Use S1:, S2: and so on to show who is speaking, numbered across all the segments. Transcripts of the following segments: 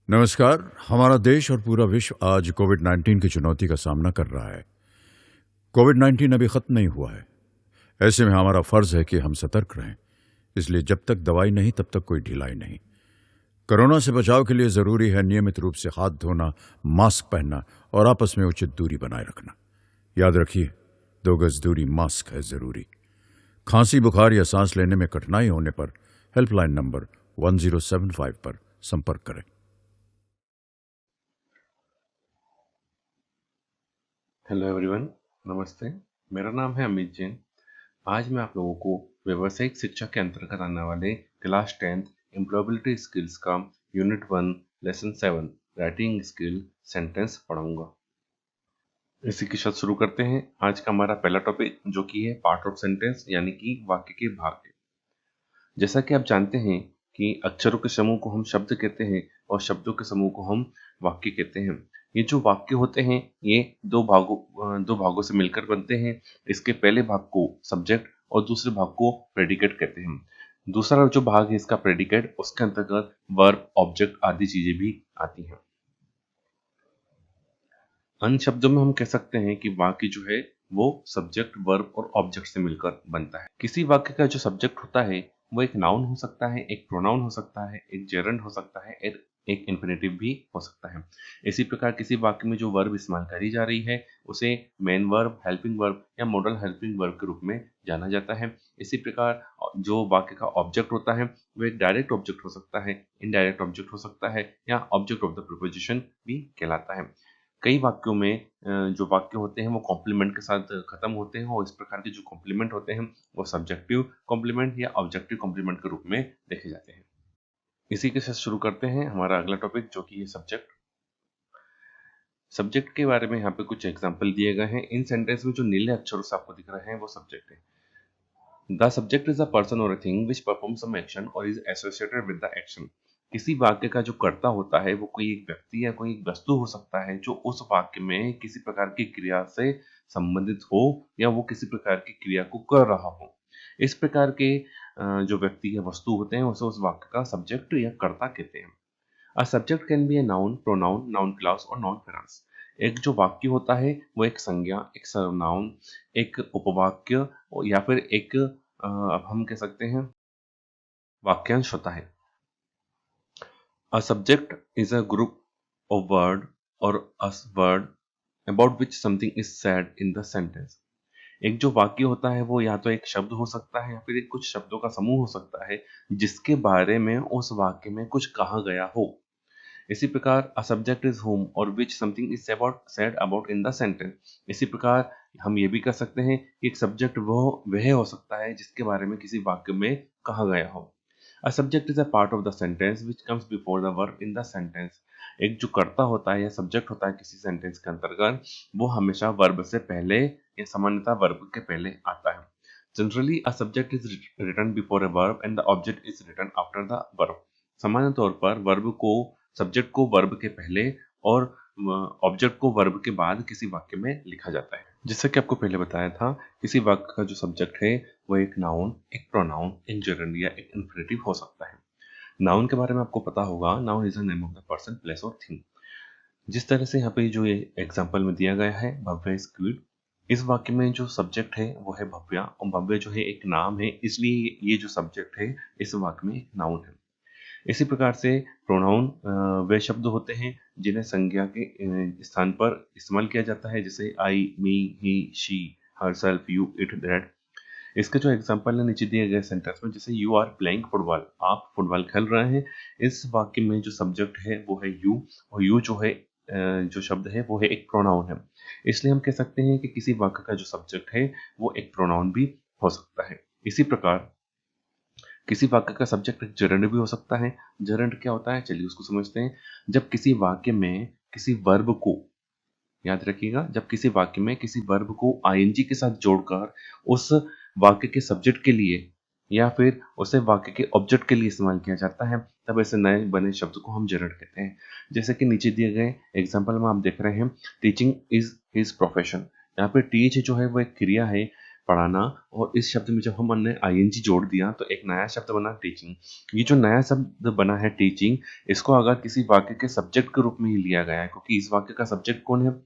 S1: नमस्कार। हमारा देश और पूरा विश्व आज कोविड-19 की चुनौती का सामना कर रहा है। कोविड-19 अभी खत्म नहीं हुआ है। ऐसे में हमारा फर्ज है कि हम सतर्क रहें। इसलिए जब तक दवाई नहीं तब तक कोई ढिलाई नहीं। कोरोना से बचाव के लिए जरूरी है नियमित रूप से हाथ धोना, मास्क पहनना और आपस में उचित दूरी बनाए रखना। याद रखिए, 2 गज दूरी मास्क है जरूरी। खांसी, बुखार या सांस लेने में कठिनाई होने पर हेल्पलाइन नंबर 1075 पर संपर्क करें।
S2: हेलो एवरीवन, नमस्ते। मेरा नाम है अमित जैन। आज मैं आप लोगों को व्यावसायिक शिक्षा के अंतर्गत आने वाले क्लास 10th एम्प्लॉयबिलिटी स्किल्स का unit 1 lesson 7 writing skill sentence पढ़ाऊंगा। इसी के साथ शुरू करते हैं। आज का हमारा पहला टॉपिक जो कि है पार्ट ऑफ सेंटेंस यानी कि वाक्य के भाग है। जैसा कि आप जानते हैं कि अक्षरों के समूह को हम शब्द कहते हैं और शब्दों के समूह को हम वाक्य कहते हैं। ये जो वाक्य होते हैं ये दो भागों से मिलकर बनते हैं। इसके पहले भाग को सब्जेक्ट और दूसरे भाग को प्रेडिकेट कहते हैं। दूसरा जो भाग है इसका प्रेडिकेट, उसके अंतर्गत वर्ब, ऑब्जेक्ट आदि चीजें भी आती हैं। अन्य शब्दों में हम कह सकते हैं कि वाक्य जो है वो सब्जेक्ट, वर्ब और ऑब्जेक्ट से मिलकर बनता है। किसी वाक्य का जो सब्जेक्ट होता है वो एक नाउन हो सकता है, एक प्रोनाउन हो सकता है, एक जेरंड हो सकता है, एक इन्फिनेटिव भी हो सकता है। इसी प्रकार किसी वाक्य में जो वर्ब इस्तेमाल करी जा रही है उसे मेन वर्ब, हेल्पिंग वर्ब या मॉडल हेल्पिंग वर्ब के रूप में जाना जाता है। इसी प्रकार जो वाक्य का ऑब्जेक्ट होता है वो एक डायरेक्ट ऑब्जेक्ट हो सकता है, इनडायरेक्ट ऑब्जेक्ट हो सकता है या ऑब्जेक्ट ऑफ द प्रीपोजिशन भी कहलाता है। कई वाक्यों में जो वाक्य होते हैं वो कॉम्प्लीमेंट के साथ खत्म होते हैं और इस प्रकार के जो कॉम्प्लीमेंट होते हैं वो सब्जेक्टिव कॉम्प्लीमेंट या ऑब्जेक्टिव कॉम्प्लीमेंट के रूप में देखे जाते हैं। इसी के साथ शुरू करते हैं हमारा अगला टॉपिक जो कि है सब्जेक्ट। सब्जेक्ट के बारे में यहाँ पे कुछ एग्जाम्पल दिए गए हैं। इन सेंटेंस में जो नीले अक्षरों से आपको दिख रहे हैं वो सब्जेक्ट है। The subject is a person or a thing which perform some action or is associated with the action. किसी वाक्य का जो कर्ता होता है वो कोई एक व्यक्ति या कोई एक वस्तु हो सकता है जो उस वाक्य में किसी प्रकार की क्रिया से संबंधित हो या वो किसी प्रकार की क्रिया को कर रहा हो। इस प्रकार के जो व्यक्ति या वस्तु होते हैं उसे उस वाक्य का सब्जेक्ट या कर्ता कहते हैं। A subject can be a noun, pronoun, noun class और नाउन फ्रांस। एक जो वाक्य होता है वो एक संज्ञा, एक सर्वनाउन, एक उपवाक्य या फिर एक अब हम कह सकते हैं वाक्यांश होता है। A subject is a group of word or a word about which something is said in the sentence. एक जो वाक्य होता है वो या तो एक शब्द हो सकता है या फिर एक कुछ शब्दों का समूह हो सकता है जिसके बारे में उस वाक्य में कुछ कहा गया हो। इसी प्रकार a subject is whom or which something is said about in the sentence। इसी प्रकार हम ये भी कह सकते हैं कि एक सब्जेक्ट वह हो सकता है जिसके बारे में किसी वाक्य में कहा गया हो। A subject is a part of the sentence which comes before the verb in the sentence। एक जो कर्ता होता है या सब्जेक्ट होता है किसी सेंटेंस के अंतर्गत वो हमेशा वर्ब से पहले या सामान्यतः वर्ब के पहले आता है। Generally, a subject is written before a verb and the object is written after the verb। सामान्य तौर पर वर्ब को सब्जेक्ट को वर्ब के पहले और ऑब्जेक्ट को वर्ब के बाद किसी वाक्य में लिखा जाता है। जैसा कि आपको पहले बताया था, किसी वाक्य का जो सब्जेक्ट है वो एक नाउन, एक प्रोनाउन, एक जेरंड या एक इन्फिनेटिव हो सकता है। नाउन के बारे में आपको पता होगा, noun is the name of the person, place और थिंग। जिस तरह से यहाँ पे जो ये एग्जाम्पल में दिया गया है, भव्य इज क्वीट। इस वाक्य में जो सब्जेक्ट है वो है भव्या और भव्य जो है एक नाम है, इसलिए ये जो सब्जेक्ट है इस वाक्य में एक नाउन है। इसी प्रकार से प्रोनाउन वे शब्द होते हैं जिन्हें संज्ञा के स्थान पर इस्तेमाल किया जाता है, जैसे I, me, he, she, herself, you, it, that. इसके जो एग्जांपल है नीचे दिए गए सेंटेंस में, जैसे यू आर प्लेइंग फुटबॉल, आप फुटबॉल खेल रहे हैं। इस वाक्य में जो सब्जेक्ट है वो है यू और यू जो है जो शब्द है वो है एक प्रोनाउन है। इसलिए हम कह सकते हैं कि किसी वाक्य का जो सब्जेक्ट है वो एक प्रोनाउन भी हो सकता है। इसी प्रकार किसी वाक्य का सब्जेक्ट एक जेरंड भी हो सकता है। जेरंड क्या होता है, चलिए उसको समझते हैं। जब किसी वाक्य में किसी वर्ब को, याद रखिएगा, जब किसी वाक्य में किसी वर्ब को आईएनजी के साथ जोड़कर उस वाक्य के सब्जेक्ट के लिए या फिर उसे वाक्य के ऑब्जेक्ट के लिए इस्तेमाल किया जाता है, तब ऐसे नए बने शब्द को हम जेरंड कहते हैं। जैसे कि नीचे दिए गए एग्जाम्पल में आप देख रहे हैं, टीचिंग इज हिज प्रोफेशन। यहाँ पे टीच जो है वो एक क्रिया है, पढ़ाना, और इस शब्द में जब हमने आईएनजी जोड़ दिया तो एक नया शब्द बना टीचिंग। ये जो नया शब्द बना है टीचिंग, इसको अगर किसी वाक्य के सब्जेक्ट के रूप में ही लिया गया है, क्योंकि इस वाक्य का सब्जेक्ट कौन है?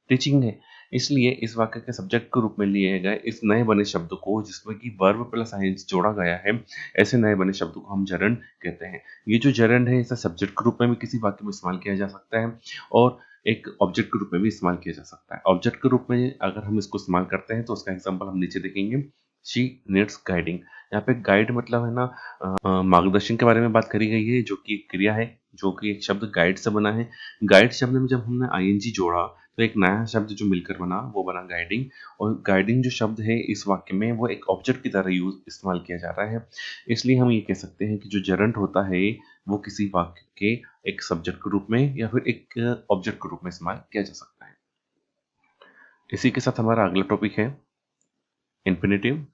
S2: टीचिंग है। इसलिए इस वाक्य के सब्जेक्ट के रूप में लिए गए इस नए बने शब्द को, जिसमें कि वर्ब प्लस आईएनजी जोड़ा गया है, ऐसे नए बने शब्द को हम जरंड कहते हैं। ये जो जरंड है, इसे सब्जेक्ट के रूप में भी किसी वाक्य में इस्तेमाल किया जा सकता है और एक ऑब्जेक्ट के रूप में भी इस्तेमाल किया जा सकता है। ऑब्जेक्ट के रूप में अगर हम इसको इस्तेमाल करते हैं तो उसका एग्जाम्पल हम नीचे देखेंगे। She needs guiding. यहाँ पे गाइड मतलब है ना, मार्गदर्शन के बारे में बात करी गई है, जो कि एक क्रिया है, जो कि एक शब्द गाइड से बना है। गाइड शब्द में जब हमने आईएनजी जोड़ा तो एक नया शब्द जो मिलकर बना वो बना गाइडिंग। और गाइडिंग जो शब्द है इस वाक्य में वो एक ऑब्जेक्ट की तरह इस्तेमाल किया जा रहा है। इसलिए हम ये कह सकते हैं कि जो जरंट होता है वो किसी वाक्य के एक सब्जेक्ट के रूप में या फिर एक ऑब्जेक्ट के रूप में इस्तेमाल किया जा सकता है। इसी के साथ हमारा अगला टॉपिक है इन्फिनेटिव।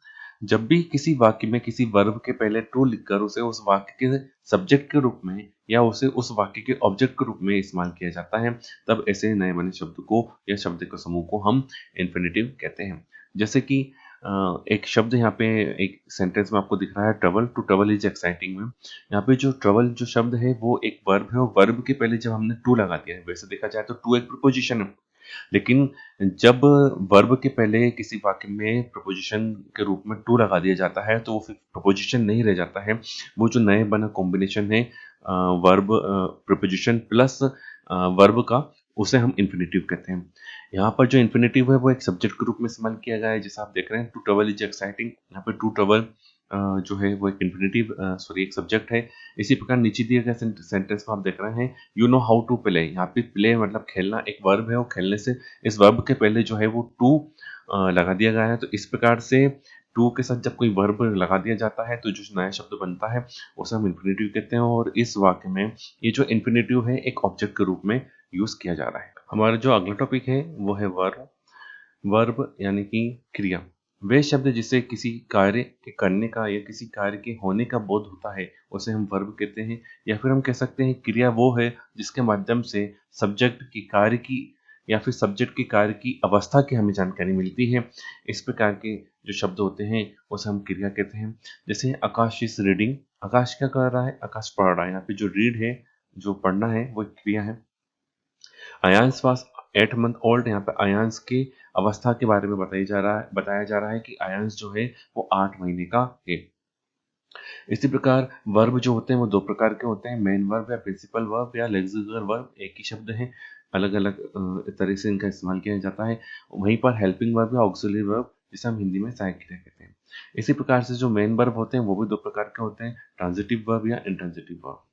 S2: जब भी किसी वाक्य में किसी वर्ब के पहले टू लिखकर उसे उस वाक्य के सब्जेक्ट के रूप में या उसे उस वाक्य के ऑब्जेक्ट के रूप में इस्तेमाल किया जाता है, तब ऐसे नए बने शब्द को या शब्द के समूह को हम इन्फिनेटिव कहते हैं। जैसे कि एक शब्द यहाँ पे एक सेंटेंस में आपको दिख रहा है, trouble. To trouble is exciting में यहाँ पे जो ट्रबल जो शब्द है वो एक वर्ब है, और वर्ब के पहले जब हमने टू लगा दिया है, वैसे देखा जाए तो टू एक प्रीपोजिशन है, लेकिन जब वर्ब के पहले किसी वाक्य में प्रपोजिशन के रूप में टू लगा दिया जाता है तो वो फिर प्रपोजिशन नहीं रह जाता है। वो जो नए बना कॉम्बिनेशन है वर्ब प्रपोजिशन प्लस वर्ब का, उसे हम इन्फिनेटिव कहते हैं। यहाँ पर जो इन्फिनेटिव है वो एक सब्जेक्ट के रूप में इस्तेमाल किया गया है, जैसा आप देख रहे हैं टू ट्रैवल इज एक्साइटिंग। यहाँ पे टू ट्रैवल जो है वो एक इन्फिनेटिव सॉरी एक सब्जेक्ट है। इसी प्रकार नीचे दिए गए सेंटेंस में आप देख रहे हैं you know how to play. यहाँ पे प्ले मतलब खेलना एक वर्ब है, और खेलने से इस वर्ब के पहले जो है वो टू लगा दिया गया है। तो इस प्रकार से टू के साथ जब कोई वर्ब लगा दिया जाता है तो जो नया शब्द बनता है उसे हम इन्फिनेटिव कहते हैं, और इस वाक्य में ये जो इन्फिनेटिव है एक ऑब्जेक्ट के रूप में यूज किया जा रहा है। हमारा जो अगला टॉपिक है वो है वर्ब। वर्ब यानी कि क्रिया, वे शब्द जिसे किसी कार्य के करने का या किसी कार्य के होने का बोध होता है उसे हम वर्ब कहते हैं। या फिर हम कह सकते हैं क्रिया वो है जिसके माध्यम से सब्जेक्ट की कार्य की या फिर सब्जेक्ट के कार्य की अवस्था की हमें जानकारी मिलती है। इस प्रकार के जो शब्द होते हैं उसे हम क्रिया कहते हैं। जैसे आकाश इज रीडिंग, आकाश क्या कर रहा है? आकाश पढ़ रहा है। यहाँ पे जो रीड है, जो पढ़ना है, वो एक क्रिया है। अयांश वाज 8 मंथ ओल्ड, यहाँ पे अयांश की अवस्था के बारे में बताया जा रहा है कि अयांश जो है वो 8 महीने का है। इसी प्रकार वर्ब जो होते हैं वो दो प्रकार के होते हैं, मेन वर्ब या प्रिंसिपल वर्ब या लेक्सिकल वर्ब। एक ही शब्द है, अलग अलग तरह से इनका इस्तेमाल किया जाता है। वहीं पर हेल्पिंग वर्ब या ऑक्सिलरी वर्ब, जिसे हम हिंदी में सहायक क्रिया कहते हैं। इसी प्रकार से जो मेन वर्ब होते हैं वो भी दो प्रकार के होते हैं, ट्रांजिटिव वर्ब या इंट्रांजिटिव वर्ब।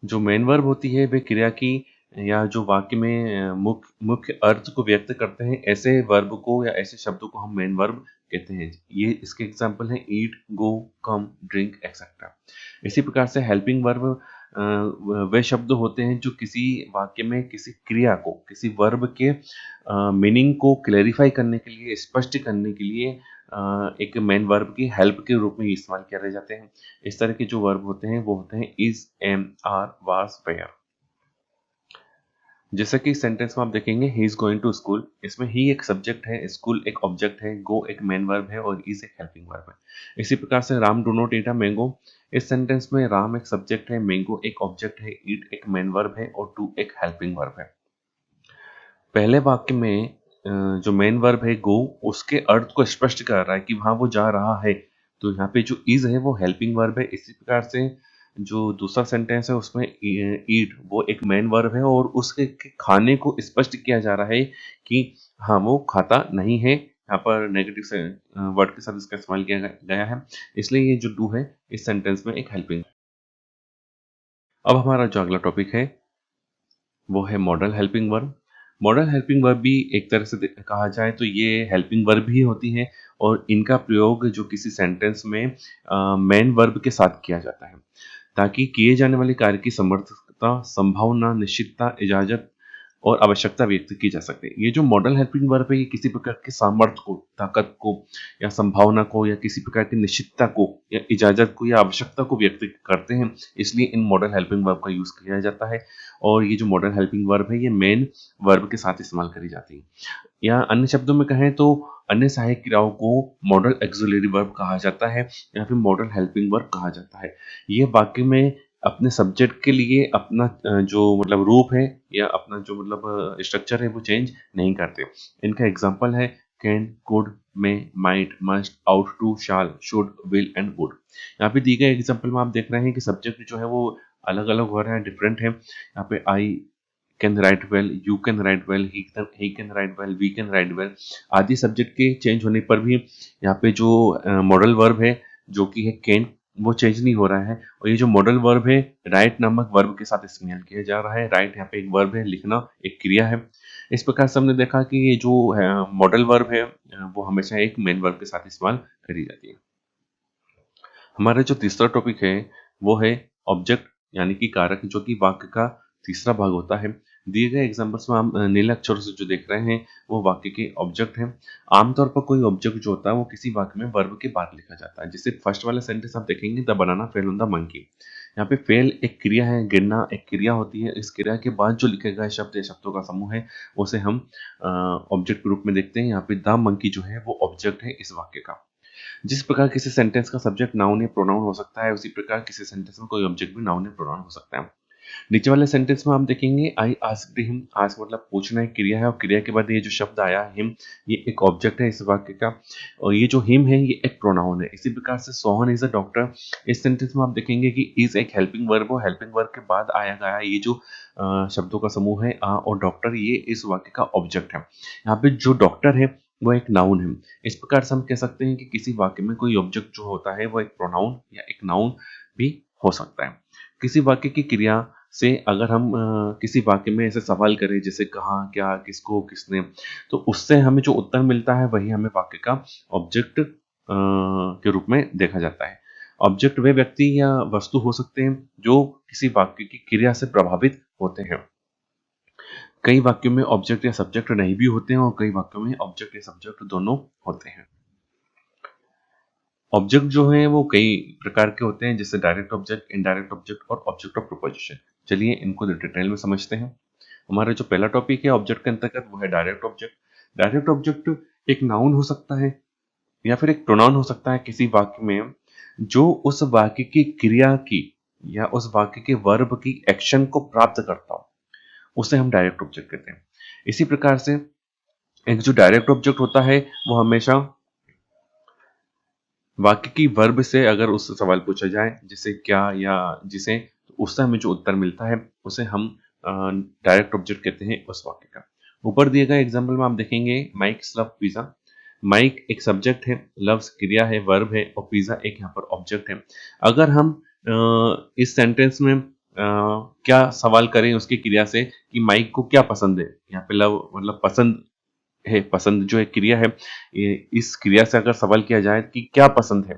S2: जो मेन वर्ब होती है वे क्रिया की या जो वाक्य में मुख्य मुख्य अर्थ को व्यक्त करते हैं, ऐसे वर्ब को या ऐसे शब्दों को हम मेन वर्ब कहते हैं। ये इसके एग्जांपल हैं ईट, गो, कम, ड्रिंक एक्सेट्रा। इसी प्रकार से हेल्पिंग वर्ब वे शब्द होते हैं जो किसी वाक्य में किसी क्रिया को, किसी वर्ब के मीनिंग को क्लेरिफाई करने के लिए, स्पष्ट करने के लिए एक मेन वर्ब की हेल्प के रूप में इस्तेमाल किए जाते हैं। इस तरह के जो वर्ब होते हैं वो होते हैं is, am, are, was, were. जैसे कि सेंटेंस में आप देखेंगे he is going to school, इसमें ही एक सब्जेक्ट है, स्कूल एक ऑब्जेक्ट है, गो एक मेन वर्ब है और इज एक हेल्पिंग वर्ब है। इसी प्रकार से Ram do not eat a mango, इस सेंटेंस में राम एक सब्जेक्ट है, मैंगो एक ऑब्जेक्ट है, ईट एक मेन वर्ब है और टू एक हेल्पिंग वर्ब है। पहले वाक्य में जो मेन वर्ब है गो, उसके अर्थ को स्पष्ट कर रहा है कि वहां वो जा रहा है, तो यहाँ पे जो इज है वो हेल्पिंग वर्ब है। इसी प्रकार से जो दूसरा सेंटेंस है उसमें ईट वो एक मेन वर्ब है और उसके खाने को स्पष्ट किया जा रहा है कि हाँ वो खाता नहीं है। यहाँ पर नेगेटिव से वर्ड के साथ इसका इस्तेमाल किया गया है, इसलिए ये जो डू है इस सेंटेंस में एक हेल्पिंग। अब हमारा जो अगला टॉपिक है वो है model helping verb. Model helping verb भी एक तरह से कहा जाए तो ये हेल्पिंग वर्ब ही होती है, और इनका प्रयोग जो किसी सेंटेंस में मेन वर्ब के साथ किया जाता है ताकि किए जाने वाले कार्य की समर्थता, संभावना, निश्चितता, इजाजत और आवश्यकता व्यक्त की जा सकती है। ये जो मॉडल हेल्पिंग वर्ब है ये किसी प्रकार के सामर्थ्य को, ताकत को या संभावना को या किसी प्रकार की निश्चितता को या इजाजत को या आवश्यकता को व्यक्त करते हैं, इसलिए इन मॉडल हेल्पिंग वर्ब का यूज किया जाता है। और ये जो मॉडल हेल्पिंग वर्ब है ये मेन वर्ब के साथ इस्तेमाल करी जाती है। या अन्य शब्दों में कहें तो अन्य सहायक क्रियाओं को मॉडल एक्सिलरी वर्ब कहा जाता है या फिर मॉडल हेल्पिंग वर्ब कहा जाता है। ये वाक्य में अपने सब्जेक्ट के लिए अपना जो मतलब रूप है या अपना जो मतलब स्ट्रक्चर है वो चेंज नहीं करते। इनका एग्जांपल है can, could, may, might, must, ought to, shall, should, will and would. यहाँ पे दी गई एग्जांपल में आप देख रहे हैं कि सब्जेक्ट जो है वो अलग अलग हो रहा है, डिफरेंट है। यहाँ पे I can write well, you can write well, he can write well, we can write well आदि सब्जेक्ट के चेंज होने पर भी यहाँ पे जो मॉडल वर्ब है जो कि है कैन, वो चेंज नहीं हो रहा है। और ये जो मॉडल वर्ब है राइट नामक वर्ब के साथ इस्तेमाल किया जा रहा है। राइट यहाँ पे एक वर्ब है, लिखना एक क्रिया है। इस प्रकार से हमने देखा कि ये जो मॉडल वर्ब है वो हमेशा एक मेन वर्ब के साथ इस्तेमाल करी जाती है। हमारा जो तीसरा टॉपिक है वो है ऑब्जेक्ट यानी कि कारक, जो कि वाक्य का तीसरा भाग होता है। दिए गए एग्जांपल्स में हम नीले अक्षरों से जो देख रहे हैं वो वाक्य के ऑब्जेक्ट हैं। आमतौर पर कोई ऑब्जेक्ट जो होता है वो किसी वाक्य में वर्ब के बाद लिखा जाता है। जैसे फर्स्ट वाला सेंटेंस आप देखेंगे, the banana fell on the monkey. यहाँ पे फेल एक क्रिया है, गिरना एक क्रिया होती है। इस क्रिया के बाद जो लिखे गए शब्द या शब्दों का समूह है उसे हम ऑब्जेक्ट के रूप में देखते हैं। यहाँ पे द मंकी जो है वो ऑब्जेक्ट है इस वाक्य का। जिस प्रकार किसी सेंटेंस का सब्जेक्ट नाउन या प्रोनाउन हो सकता है, उसी प्रकार किसी सेंटेंस में कोई ऑब्जेक्ट भी नाउन या प्रोनाउन हो सकता है। नीचे वाले सेंटेंस में आप देखेंगे आई आस्क्ड हिम। आस्क मतलब पूछना एक क्रिया है और क्रिया के बाद ये जो शब्द आया हिम, ये एक ऑब्जेक्ट है इस वाक्य का। और ये जो हिम है ये एक प्रोनाउन है। इसी प्रकार से सोहन इज अ डॉक्टर, इस सेंटेंस में आप देखेंगे कि इज एक हेल्पिंग वर्ब हो। हेल्पिंग वर्ब के बाद आया गया ये जो शब्दों का समूह है आ और डॉक्टर, ये इस वाक्य का ऑब्जेक्ट है। यहाँ पे जो डॉक्टर है वो एक नाउन है। इस प्रकार से हम कह सकते हैं कि किसी वाक्य में कोई ऑब्जेक्ट जो होता है वो एक प्रोनाउन या एक नाउन भी हो सकता है। किसी वाक्य की क्रिया से अगर हम किसी वाक्य में ऐसे सवाल करें जैसे कहाँ, क्या, किसको, किसने, तो उससे हमें जो उत्तर मिलता है वही हमें वाक्य का ऑब्जेक्ट के रूप में देखा जाता है। ऑब्जेक्ट वे व्यक्ति या वस्तु हो सकते हैं जो किसी वाक्य की क्रिया से प्रभावित होते हैं। कई वाक्यों में ऑब्जेक्ट या सब्जेक्ट नहीं भी होते हैं और कई वाक्यों में ऑब्जेक्ट या सब्जेक्ट दोनों होते हैं। ऑब्जेक्ट जो है वो कई प्रकार के होते हैं, जैसे डायरेक्ट ऑब्जेक्ट, इनडायरेक्ट ऑब्जेक्ट और ऑब्जेक्ट ऑफ प्रोपोजिशन। चलिए इनको डिटेल में समझते हैं। हमारा जो पहला टॉपिक है ऑब्जेक्ट के अंतर्गत वो है डायरेक्ट ऑब्जेक्ट। डायरेक्ट ऑब्जेक्ट एक नाउन हो सकता है या फिर एक प्रोनाउन हो सकता है किसी वाक्य में, जो उस वाक्य की क्रिया की या उस वाक्य के वर्ब की एक्शन को प्राप्त करता हो, उसे हम डायरेक्ट ऑब्जेक्ट कहते हैं। इसी प्रकार से एक जो डायरेक्ट ऑब्जेक्ट होता है वो हमेशा वाक्य की वर्ब से अगर उससे सवाल पूछा जाए जैसे क्या या जिसे, तो उससे हमें जो उत्तर मिलता है उसे हम डायरेक्ट ऑब्जेक्ट कहते हैं उस वाक्य का। ऊपर दिए गए एग्जाम्पल में आप देखेंगे माइक्स लव पिज्जा। माइक एक सब्जेक्ट है, लव्स क्रिया है, वर्ब है और पिज्जा एक यहाँ पर ऑब्जेक्ट है। अगर हम इस सेंटेंस में क्या सवाल करें उसकी क्रिया से कि माइक को क्या पसंद है, यहाँ पे लव मतलब पसंद है, पसंद जो एक क्रिया है, इस क्रिया से अगर सवाल किया जाए कि क्या पसंद है,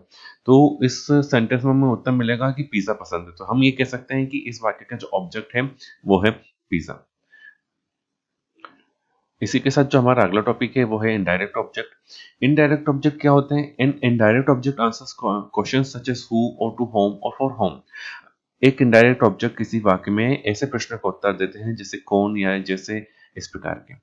S2: तो इस सेंटेंस में हमें उत्तर मिलेगा कि पिज्जा पसंद है। तो हम ये कह सकते हैं कि इस वाक्य का जो ऑब्जेक्ट है वो है पिज्जा। इसी के साथ जो हमारा अगला टॉपिक है वो है इनडायरेक्ट ऑब्जेक्ट। इनडायरेक्ट ऑब्जेक्ट क्या होते हैं? In indirect object answers questions such as who or to whom or for whom. एक इनडायरेक्ट ऑब्जेक्ट किसी वाक्य में ऐसे प्रश्न का उत्तर देते हैं जैसे कौन या जैसे, इस प्रकार के।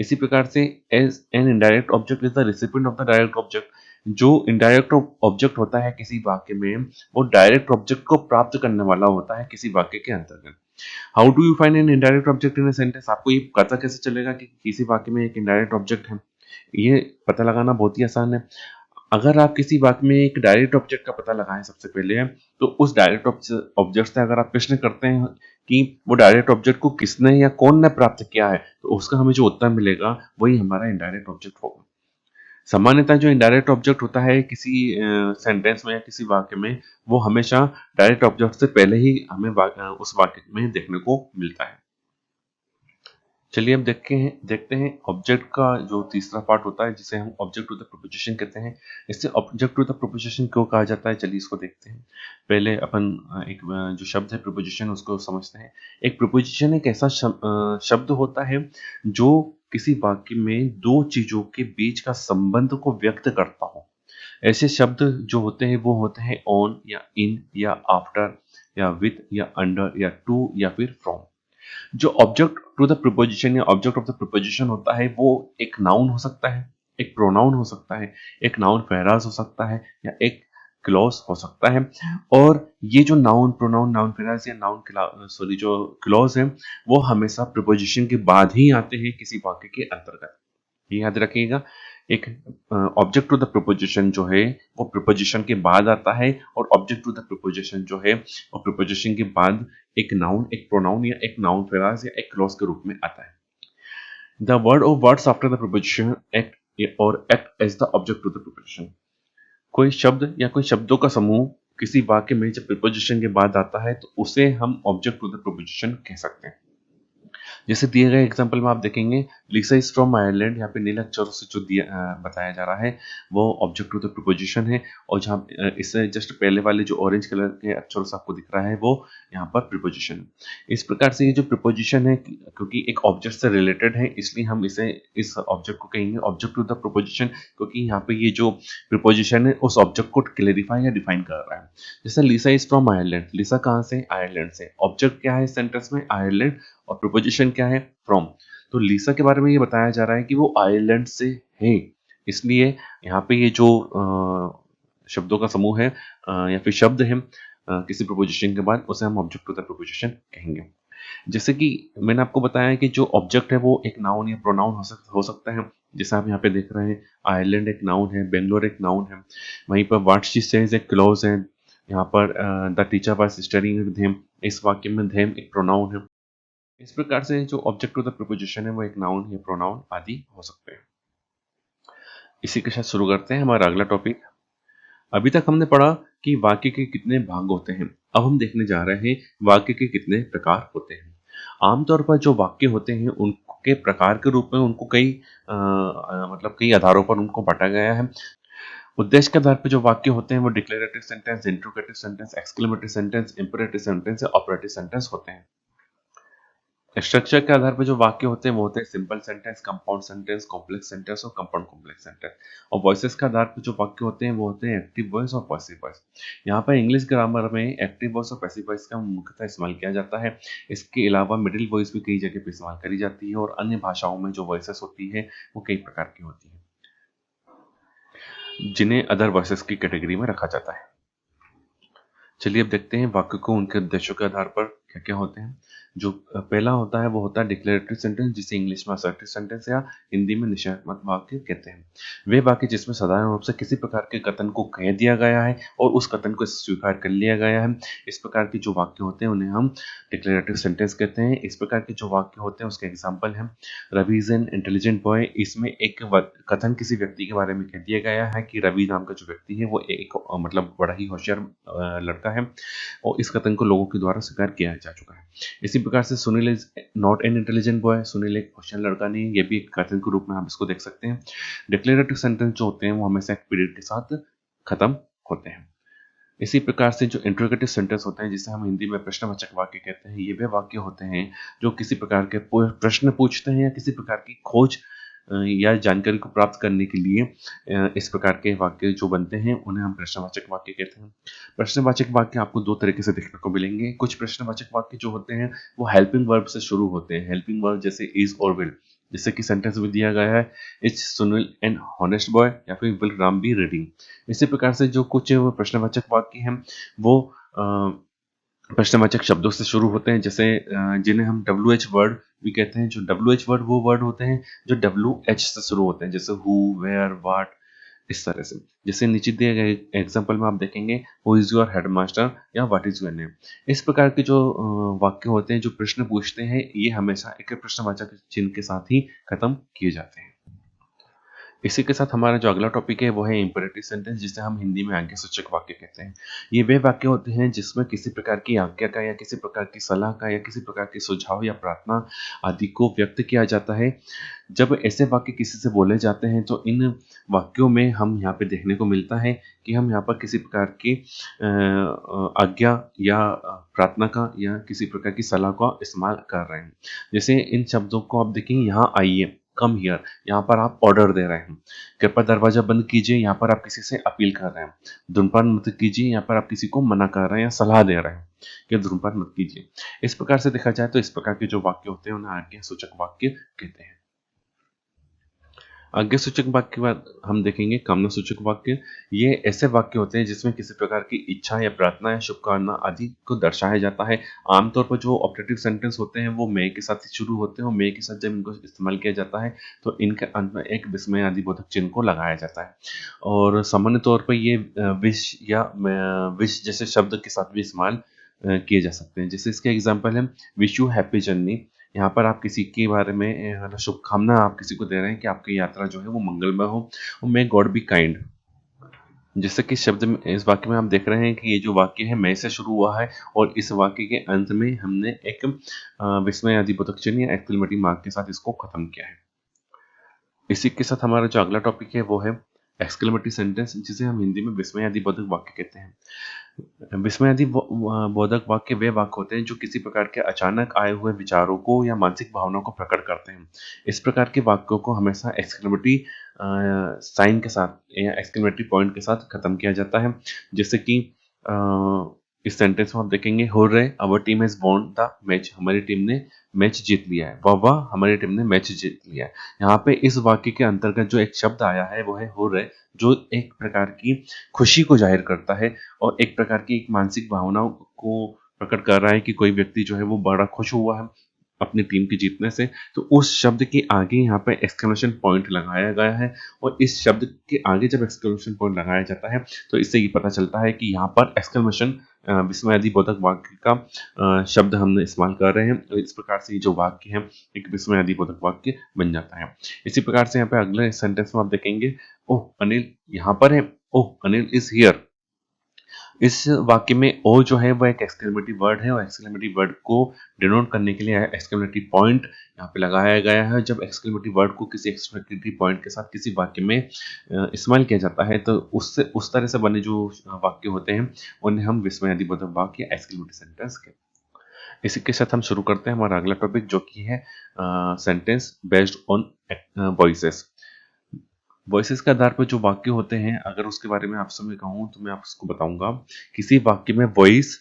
S2: इसी प्रकार से as an indirect object is the recipient of the direct object. जो इनडायरेक्ट ऑब्जेक्ट होता है किसी वाक्य में वो डायरेक्ट ऑब्जेक्ट को प्राप्त करने वाला होता है किसी वाक्य के अंतर्गत। How do you find N indirect object in a sentence? आपको ये पता कैसे चलेगा कि किसी वाक्य में एक इनडायरेक्ट ऑब्जेक्ट है? ये पता लगाना बहुत ही आसान है। अगर आप किसी वाक्य में एक डायरेक्ट ऑब्जेक्ट का पता लगाएं सबसे पहले, तो उस डायरेक्ट ऑब्जेक्ट से अगर आप प्रश्न करते हैं कि वो डायरेक्ट ऑब्जेक्ट को किसने या कौन ने प्राप्त किया है, तो उसका हमें जो उत्तर मिलेगा वही हमारा इनडायरेक्ट ऑब्जेक्ट होगा। सामान्यतः जो इनडायरेक्ट ऑब्जेक्ट होता है किसी सेंटेंस में या किसी वाक्य में, वो हमेशा डायरेक्ट ऑब्जेक्ट से पहले ही हमें उस वाक्य में देखने को मिलता है। चलिए अब देखते हैं ऑब्जेक्ट का जो तीसरा पार्ट होता है जिसे हम ऑब्जेक्ट टू द प्रोपोजिशन कहते हैं। इससे ऑब्जेक्ट टू द प्रोपोजिशन क्यों कहा जाता है, चलिए इसको देखते हैं। पहले अपन जो शब्द है प्रोपोजिशन उसको समझते हैं। एक प्रोपोजिशन एक ऐसा शब्द होता है जो किसी वाक्य में दो चीजों के बीच का संबंध को व्यक्त करता हो। ऐसे शब्द जो होते हैं वो होते हैं ऑन या इन या आफ्टर या विथ या अंडर या टू या फिर फ्रॉम। जो ऑब्जेक्ट टू द प्रीपोजिशन या ऑब्जेक्ट ऑफ द प्रीपोजिशन होता है वो एक नाउन हो सकता है, एक प्रोनाउन हो सकता है, एक नाउन फ्रेज हो सकता है या एक क्लॉज हो सकता है। और ये जो नाउन प्रोनाउन नाउन फ्रेज या जो क्लॉज है वो हमेशा प्रीपोजिशन के बाद ही आते हैं किसी वाक्य के अंतर्गत। ये याद रखिएगा। एक ऑब्जेक्ट टू द प्रीपोजिशन जो है वो प्रीपोजिशन के बाद आता है और ऑब्जेक्ट टू द प्रीपोजिशन जो है वो प्रीपोजिशन के बाद एक नाउन, एक प्रोनाउन या एक नाउन फ्रेज या एक क्लॉज के रूप में आता है। The word or words after the preposition act as the object to the preposition. कोई शब्द या कोई शब्दों का समूह किसी वाक्य में जब प्रीपोजिशन के बाद आता है तो उसे हम ऑब्जेक्ट टू द प्रीपोजिशन कह सकते हैं। जैसे दिए गए एग्जांपल में आप देखेंगे लिसा इज फ्रॉम आयरलैंड, यहाँ पे नील अक्षरों से जो बताया जा रहा है वो ऑब्जेक्ट टू द प्रीपोजिशन है। और जहाँ इससे जस्ट पहले वाले जो ऑरेंज कलर के अक्षरों से आपको दिख रहा है वो यहाँ पर प्रीपोजिशन है। इस प्रकार से ये जो प्रीपोजिशन है क्योंकि एक ऑब्जेक्ट से रिलेटेड है इसलिए हम इस ऑब्जेक्ट को कहेंगे ऑब्जेक्ट टू द प्रीपोजिशन, क्योंकि यहाँ पे ये जो प्रीपोजिशन है उस ऑब्जेक्ट को क्लेरिफाई या डिफाइन कर रहा है। जैसे लिसा इज फ्रॉम आयरलैंड, लिसा कहाँ से, आयरलैंड से। ऑब्जेक्ट क्या है सेंटेंस में, आयरलैंड, और प्रीपोजिशन क्या है, फ्रॉम। तो लिसा के बारे में ये बताया जा रहा है कि वो आयरलैंड से है, इसलिए यहाँ पे ये जो शब्दों का समूह है या फिर शब्द है किसी प्रीपोजिशन के बाद उसे हम ऑब्जेक्ट टू द प्रीपोजिशन कहेंगे। जैसे कि मैंने आपको बताया कि जो ऑब्जेक्ट है वो एक नाउन या प्रोनाउन हो सकता है। जैसे आप यहाँ पे देख रहे हैं आयरलैंड एक नाउन है, बेंगलोर एक नाउन है, वहीं पर व्हाट शी सेज एक क्लॉज है। यहाँ पर the teacher was studying with him, इस वाक्य में हिम एक प्रोनाउन है। इस प्रकार से जो ऑब्जेक्ट टू द प्रीपोजिशन है वो एक नाउन या प्रोनाउन आदि हो सकते हैं। इसी के साथ शुरू करते हैं हमारा अगला टॉपिक। अभी तक हमने पढ़ा कि वाक्य के कितने भाग होते हैं। अब हम देखने जा रहे हैं वाक्य के कितने प्रकार होते हैं। आमतौर पर जो वाक्य होते हैं उनके प्रकार के रूप में उनको मतलब कई आधारों पर उनको बांटा गया है। उद्देश्य के आधार पर जो वाक्य होते हैं वो declarative sentence, interrogative sentence, exclamatory sentence, imperative sentence या ऑपरेटिव सेंटेंस होते हैं। स्ट्रक्चर के आधार पर जो वाक्य होते हैं वो होते हैं simple sentence, compound sentence, complex sentence और कंपाउंड कॉम्प्लेक्स सेंटेंस। और वॉइसेस के आधार पर जो वाक्य होते हैं वो होते हैं एक्टिव वॉइस और पैसिव वॉइस। यहाँ पर इंग्लिश ग्रामर में एक्टिव वॉइस और पैसिव वॉइस का मुख्यतः इस्तेमाल किया जाता है। इसके अलावा मिडिल वॉइस भी कई जगह पर इस्तेमाल करी जाती है और अन्य भाषाओं में जो वॉइसेस होती है वो कई प्रकार की होती है जिन्हें अदर वॉइसेस की कैटेगरी में रखा जाता है। चलिए अब देखते हैं वाक्य को उनके उद्देश्यों के आधार पर क्या क्या होते हैं। जो पहला होता है वो होता है डिक्लेरेटिव सेंटेंस, जिसे इंग्लिश में असर्टिव सेंटेंस या हिंदी में निषेधात्मक वाक्य कहते हैं। वे वाक्य जिसमें साधारण रूप से किसी प्रकार के कथन को कह दिया गया है और उस कथन को स्वीकार कर लिया गया है, इस प्रकार के जो वाक्य होते हैं उन्हें हम डिक्लेरेटिव सेंटेंस कहते हैं। इस प्रकार के जो वाक्य होते हैं उसके एग्जाम्पल हैं Ravi is an intelligent boy. इसमें एक कथन किसी व्यक्ति के बारे में कह दिया गया है कि रवि नाम का जो व्यक्ति है वो एक मतलब बड़ा ही होशियार लड़का है और इस कथन को लोगों के द्वारा स्वीकार किया जा चुका है। इसी प्रकार से Sunil is not an intelligent boy, Sunil एक होशियार लड़का नहीं है, ये भी एक कथन के रूप में आप इसको देख सकते हैं। डिक्लेरेटिव सेंटेंस जो होते हैं वो हमेशा एक पीरियड के साथ खत्म होते हैं। इसी प्रकार से जो इंट्रोगेटिव सेंटेंस होते हैं जिसे हम हिंदी में प्रश्नवाचक वाक्य कहते हैं, ये वे वाक्य होते हैं जो किसी प्रकार के प्रश्न पूछते हैं या किसी प्रकार की खोज या जानकारी को प्राप्त करने के लिए इस प्रकार के वाक्य जो बनते हैं उन्हें हम प्रश्नवाचक वाक्य कहते हैं। प्रश्नवाचक वाक्य आपको दो तरीके से देखने को मिलेंगे। कुछ प्रश्नवाचक वाक्य जो होते हैं वो हेल्पिंग वर्ब से शुरू होते हैं। हेल्पिंग वर्ब जैसे इज और विल, जैसे कि सेंटेंस में दिया गया है is Sunil N honest boy या फिर विल राम बी रीडिंग। इसी प्रकार से जो कुछ प्रश्नवाचक वाक्य हैं वो प्रश्नवाचक शब्दों से शुरू होते हैं, जैसे जिन्हें हम WH वर्ड भी कहते हैं। जो WH वर्ड वो वर्ड होते हैं जो WH से शुरू होते हैं, जैसे हु, वेयर, व्हाट, इस तरह से। जैसे नीचे दिए गए एग्जांपल में आप देखेंगे हु इज योर हेडमास्टर या व्हाट इज योर नेम। इस प्रकार के जो वाक्य होते हैं जो प्रश्न पूछते हैं ये हमेशा एक प्रश्नवाचक चिन्ह के साथ ही खत्म किए जाते हैं। इसी के साथ हमारा जो अगला टॉपिक है वो है इम्पेरेटिव सेंटेंस, जिसे हम हिंदी में आज्ञासूचक वाक्य कहते हैं। ये वे वाक्य होते हैं जिसमें किसी प्रकार की आज्ञा का या किसी प्रकार की सलाह का या किसी प्रकार के सुझाव या प्रार्थना आदि को व्यक्त किया जाता है। जब ऐसे वाक्य किसी से बोले जाते हैं तो इन वाक्यों में हम यहाँ पे देखने को मिलता है कि हम यहाँ पर किसी प्रकार की आज्ञा या प्रार्थना का या किसी प्रकार की सलाह का इस्तेमाल कर रहे हैं। जैसे इन शब्दों को आप देखेंगे, यहाँ आइए, कम हियर, यहाँ पर आप ऑर्डर दे रहे हैं। कृपया दरवाजा बंद कीजिए, यहाँ पर आप किसी से अपील कर रहे हैं। धूम्रपान मत कीजिए, यहाँ पर आप किसी को मना कर रहे हैं या सलाह दे रहे हैं कि धूम्रपान मत कीजिए। इस प्रकार से देखा जाए तो इस प्रकार के जो वाक्य होते हैं उन्हें आज्ञासूचक वाक्य कहते हैं। आज्ञासूचक वाक्य के बाद हम देखेंगे कामनासूचक वाक्य। ये ऐसे वाक्य होते हैं जिसमें किसी प्रकार की इच्छा या प्रार्थना या शुभकामना आदि को दर्शाया जाता है। आमतौर पर जो ऑब्जेक्टिव सेंटेंस होते हैं वो मैं के साथ ही शुरू होते हैं और मैं के साथ जब इनको इस्तेमाल किया जाता है तो इनके अंत में एक विस्मय आदि बोधक चिन्ह को लगाया जाता है। और सामान्य तौर पर ये विश या विश जैसे शब्द के साथ भी इस्तेमाल किए जा सकते हैं। जैसे इसके एग्जाम्पल है विश यू हैप्पी जर्नी। यहाँ पर आप किसी के बारे में शुभकामना आप किसी को दे रहे हैं कि आपकी यात्रा जो है वो मंगलमय हो। और मे गॉड बी काइंड, जैसे कि शब्द में इस वाक्य में आप देख रहे हैं कि ये जो वाक्य है मैं से शुरू हुआ है और इस वाक्य के अंत में हमने एक विस्मय आदि बोधक चिन्ह या एक्सक्लेमेटरी मार्क के साथ इसको खत्म किया है। इसी के साथ हमारा जो अगला टॉपिक है वो है एक्सक्लेमेटरी सेंटेंस, जिसे हम हिंदी में विस्मय आदि बोधक वाक्य कहते हैं। विस्मय आदि बोधक वाक्य वे वाक्य होते हैं जो किसी प्रकार के अचानक आए हुए विचारों को या मानसिक भावनाओं को प्रकट करते हैं। इस प्रकार के वाक्यों को हमेशा एक्सक्लेमेटरी साइन के साथ या एक्सक्लेमेटरी पॉइंट के साथ खत्म किया जाता है। जैसे कि इस सेंटेंस में आप देखेंगे, hurray our team has won the match, हमारी टीम ने मैच जीत लिया है। वाह वाह, हमारी टीम ने मैच जीत लिया है। यहाँ पे इस वाक्य के अंतर्गत जो एक शब्द आया है वो है हुर्रे, जो एक प्रकार की खुशी को जाहिर करता है और एक प्रकार की एक मानसिक भावनाओं को प्रकट कर रहा है कि कोई व्यक्ति जो है वो बड़ा खुश हुआ है अपनी टीम के जीतने से। तो उस शब्द के आगे यहाँ पे एक्सक्लेमेशन पॉइंट लगाया गया है और इस शब्द के आगे जब एक्सक्लेमेशन पॉइंट लगाया जाता है तो इससे ये पता चलता है कि यहाँ पर एक्सक्लेमेशन विस्मय आदि बोधक वाक्य का शब्द हमने इस्तेमाल कर रहे हैं। तो इस प्रकार से ये जो वाक्य है एक विस्मय आदि बोधक वाक्य बन जाता है। इसी प्रकार से यहाँ पे अगले सेंटेंस में आप देखेंगे, ओह अनिल यहाँ पर है, ओह अनिल इज हियर। इस वाक्य में ओ जो है वो एक एक्सक्लेमेटरी वर्ड है और एक्सक्लेमेटरी वर्ड को डिनोट करने के लिए एक्सक्लेमेटरी पॉइंट यहाँ पे लगाया गया है। जब एक्सक्लेमेटरी वर्ड को किसी एक्सक्लेमेटरी पॉइंट के साथ किसी वाक्य में इस्तेमाल किया जाता है तो उससे उस तरह से बने जो वाक्य होते हैं उन्हें हम विस्मय आदि बोधक वाक्य या एक्सक्लेमेटरी सेंटेंस कहते हैं। इसी के साथ हम शुरू करते हैं हमारा अगला टॉपिक, जो कि है sentence based on voices. Voices के आधार पर जो वाक्य होते हैं, अगर उसके बारे में आपसे मैं कहूँ तो मैं आपको बताऊंगा, किसी वाक्य में वॉइस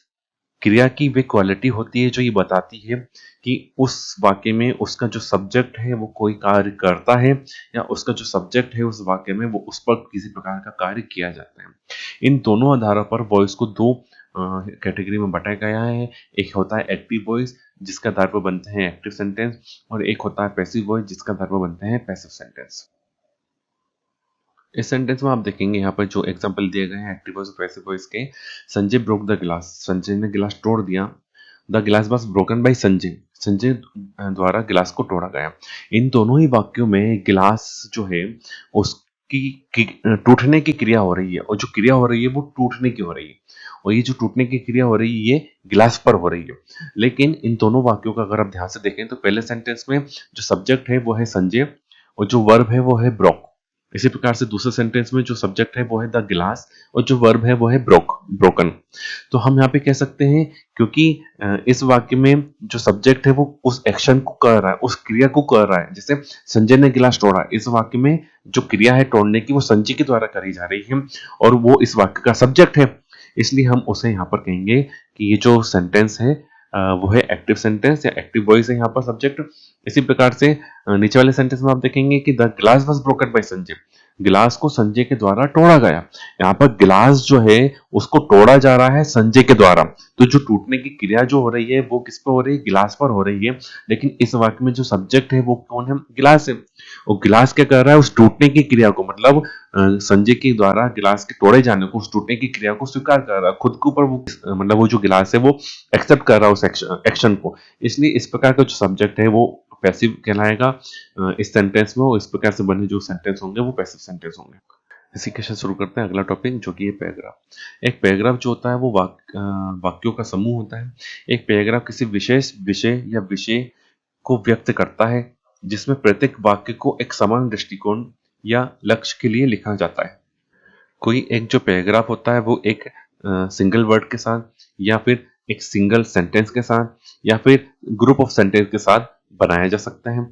S2: क्रिया की वे क्वालिटी होती है जो ये बताती है कि उस वाक्य में उसका जो सब्जेक्ट है वो कोई कार्य करता है या उसका जो सब्जेक्ट है उस वाक्य में वो उस पर किसी प्रकार का कार्य किया जाता है। इन दोनों आधारों पर वॉइस को दो कैटेगरी में बांटा गया है। एक होता है एक्टिव वॉइस जिसके आधार पर बनते हैं एक्टिव सेंटेंस, और एक होता है पैसिव वॉइस जिसके आधार पर बनते हैं पैसिव सेंटेंस। इस सेंटेंस में आप देखेंगे यहाँ पर जो एग्जांपल दिए गए हैं एक्टिव वॉइस और पैसिव वॉइस के, Sanjay broke the glass, Sanjay ने गिलास तोड़ दिया। द गिलास was broken by Sanjay, Sanjay द्वारा गिलास को तोड़ा गया। इन दोनों ही वाक्यों में गिलास जो है उसकी टूटने की क्रिया हो रही है और जो क्रिया हो रही है वो टूटने की हो रही है, और ये जो टूटने की क्रिया हो रही है ये गिलास पर हो रही है। लेकिन इन दोनों वाक्यों का अगर आप ध्यान से देखें तो पहले सेंटेंस में जो सब्जेक्ट है वो है संजय और जो वर्ब है वो है ब्रोक। इसी प्रकार से दूसरे सेंटेंस में जो सब्जेक्ट है वो है द गिलास और जो वर्ब है वो है ब्रोकन। तो हम यहाँ पे कह सकते हैं क्योंकि इस वाक्य में जो सब्जेक्ट है वो उस एक्शन को कर रहा है, उस क्रिया को कर रहा है। जैसे संजय ने गिलास तोड़ा, इस वाक्य में जो क्रिया है तोड़ने की वो संजय के द्वारा करी जा रही है और वो इस वाक्य का सब्जेक्ट है, इसलिए हम उसे यहाँ पर कहेंगे कि ये जो सेंटेंस है वो है एक्टिव सेंटेंस या एक्टिव वॉइस है यहाँ पर सब्जेक्ट। इसी प्रकार से नीचे वाले सेंटेंस में आप देखेंगे कि the glass was broken by Sanjay, गिलास को संजय के द्वारा तोड़ा गया। यहाँ पर गिलास जो है उसको तोड़ा जा रहा है संजय के द्वारा, तो जो टूटने की क्रिया जो हो रही है वो किस पर हो रही है, गिलास पर हो रही है। लेकिन इस वाक्य में जो सब्जेक्ट है वो कौन है, गिलास है। और गिलास क्या कर रहा है, उस टूटने की क्रिया को, मतलब संजय के द्वारा गिलास के तोड़े जाने को, उस टूटने की क्रिया को स्वीकार कर रहा है खुद के ऊपर, वो मतलब वो जो गिलास है वो एक्सेप्ट कर रहा है उस एक्शन को। इसलिए इस प्रकार का जो सब्जेक्ट है वो पैसिव कहलाएगा इस सेंटेंस में, और इस प्रकार से बने जो सेंटेंस होंगे वो पैसिव सेंटेंस होंगे। इसी के साथ शुरू करते हैं अगला टॉपिक, जो कि है पैराग्राफ। एक पैराग्राफ जो होता है वो वाक्यों का समूह होता है। एक पैराग्राफ किसी विशेष विषय या विषय को व्यक्त करता है, जिसमें प्रत्येक वाक्य को एक समान दृष्टिकोण या लक्ष्य के लिए लिखा जाता है। कोई एक जो पैराग्राफ होता है वो एक सिंगल वर्ड के साथ, या फिर एक सिंगल सेंटेंस के साथ, या फिर ग्रुप ऑफ सेंटेंस के साथ बनाया जा सकता है।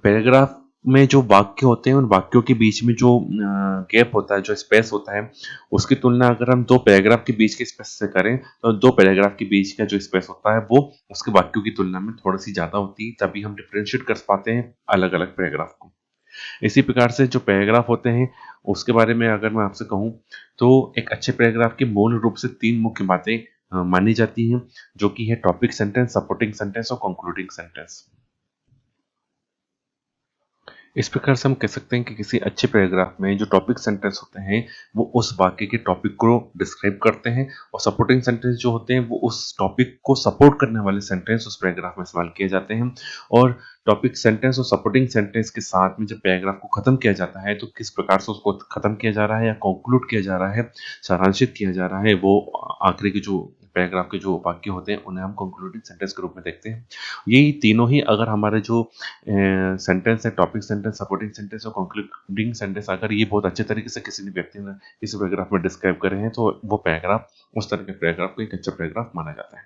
S2: पैराग्राफ में जो वाक्य होते हैं, उन वाक्यों के बीच में जो गैप होता है, जो स्पेस होता है, उसकी तुलना अगर हम दो पैराग्राफ के बीच के स्पेस से करें, तो दो पैराग्राफ के बीच का जो स्पेस होता है वो उसके वाक्यों की तुलना में थोड़ी सी ज्यादा होती है, तभी हम डिफ्रेंशिएट कर पाते हैं अलग अलग पैराग्राफ को। इसी प्रकार से जो पैराग्राफ होते हैं उसके बारे में अगर मैं आपसे कहूं, तो एक अच्छे पैराग्राफ की मूल रूप से तीन मुख्य बातें मानी जाती हैं, जो कि है टॉपिक सेंटेंस, सपोर्टिंग सेंटेंस और कंक्लूडिंग सेंटेंस। इस प्रकार से हम कह सकते हैं कि किसी अच्छे पैराग्राफ में जो टॉपिक सेंटेंस होते हैं वो उस वाक्य के टॉपिक को डिस्क्राइब करते हैं, और सपोर्टिंग सेंटेंस जो होते हैं वो उस टॉपिक को सपोर्ट करने वाले सेंटेंस उस पैराग्राफ में इस्तेमाल किए जाते हैं। और टॉपिक सेंटेंस और सपोर्टिंग सेंटेंस के साथ में जब पैराग्राफ को खत्म किया जाता है, तो किस प्रकार से उसको खत्म किया जा रहा है या कंक्लूड किया जा रहा है, सारांशित किया जा रहा है, वो आखिरी के जो पैराग्राफ के जो वाक्य होते हैं उन्हें हम कंक्लूडिंग सेंटेंस के रूप में देखते हैं। यही तीनों ही अगर हमारे जो सेंटेंस है, टॉपिक सेंटेंस, सपोर्टिंग सेंटेंस और कंक्लूडिंग सेंटेंस, अगर ये बहुत अच्छे तरीके से किसी ने व्यक्ति ने किसी पैराग्राफ में डिस्क्राइब करे हैं, तो वो पैराग्राफ उस तरह के पैराग्राफ को एक अच्छा पैराग्राफ माना जाता है।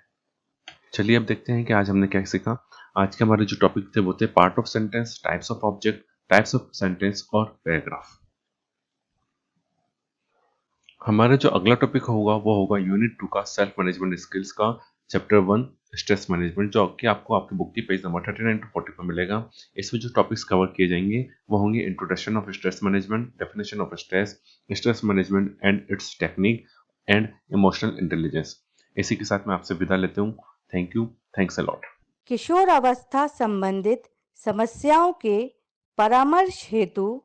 S2: चलिए अब देखते हैं कि आज हमने क्या सीखा। आज के हमारे जो टॉपिक थे वो थे part of sentence, types of object, types of sentence और पैराग्राफ। हमारा जो अगला टॉपिक होगा वो होगा यूनिट 2 का सेल्फ मैनेजमेंट स्किल्स का चैप्टर 1 स्ट्रेस मैनेजमेंट, जो कि आपको आपकी बुक की पेज नंबर 39 टू 40 पर मिलेगा। इसमें जो टॉपिक्स कवर किए जाएंगे वो होंगे introduction of stress management, definition of stress, stress management and its technique and emotional intelligence. इसी के साथ मैं आपसे विदा लेता हूँ। Thank you, thanks a lot.
S3: किशोर अवस्था संबंधित समस्याओं के परामर्श हेतु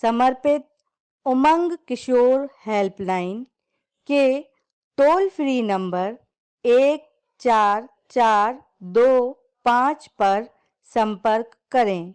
S3: समर्पित उमंग किशोर हेल्पलाइन के टोल फ्री नंबर 144225 पर संपर्क करें।